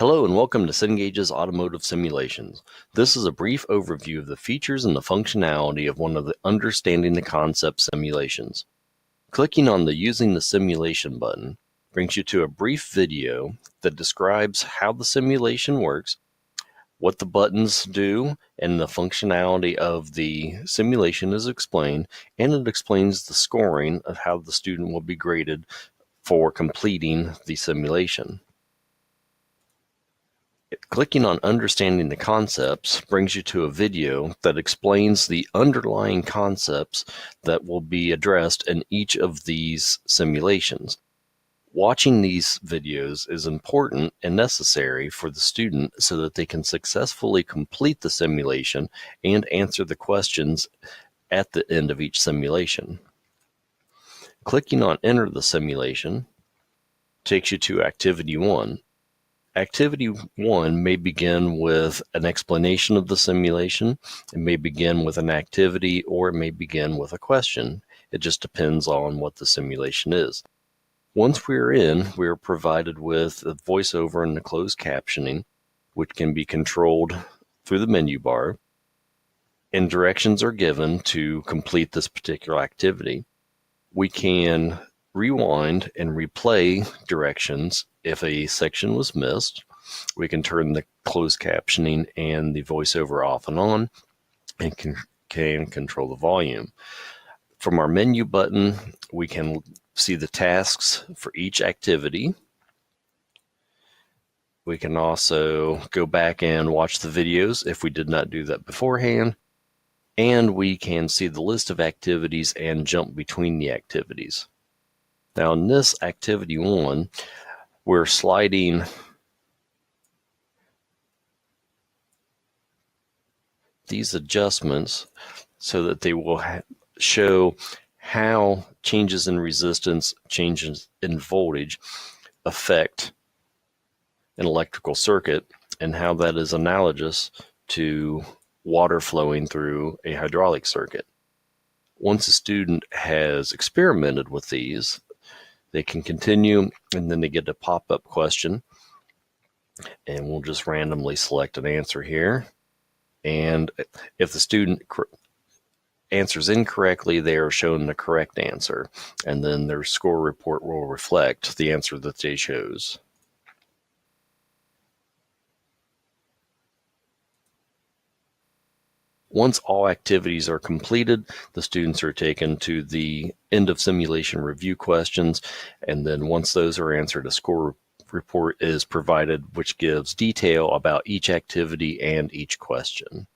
Hello and welcome to Cengage's Automotive Simulations. This is a brief overview of the features and the functionality of one of the Understanding the Concept simulations. Clicking on the Using the Simulation button brings you to a brief video that describes how the simulation works, what the buttons do, and the functionality of the simulation is explained, and it explains the scoring of how the student will be graded for completing the simulation. Clicking on Understanding the Concepts brings you to a video that explains the underlying concepts that will be addressed in each of these simulations. Watching these videos is important and necessary for the student so that they can successfully complete the simulation and answer the questions at the end of each simulation. Clicking on Enter the Simulation takes you to Activity 1. Activity 1 may begin with an explanation of the simulation, it may begin with an activity, or it may begin with a question. It just depends on what the simulation is. Once we're in, we're provided with a voiceover and the closed captioning, which can be controlled through the menu bar, and directions are given to complete this particular activity. We can rewind and replay directions if a section was missed. We can turn the closed captioning and the voiceover off and on, and can control the volume. From our menu button, we can see the tasks for each activity. We can also go back and watch the videos if we did not do that beforehand, and we can see the list of activities and jump between the activities. Now in this Activity 1, we're sliding these adjustments so that they will show how changes in resistance, changes in voltage affect an electrical circuit and how that is analogous to water flowing through a hydraulic circuit. Once a student has experimented with these, they can continue, and then they get a pop-up question, and we'll just randomly select an answer here. And if the student answers incorrectly, they are shown the correct answer, and then their score report will reflect the answer that they chose. Once all activities are completed, the students are taken to the end of simulation review questions, and then once those are answered, a score report is provided which gives detail about each activity and each question.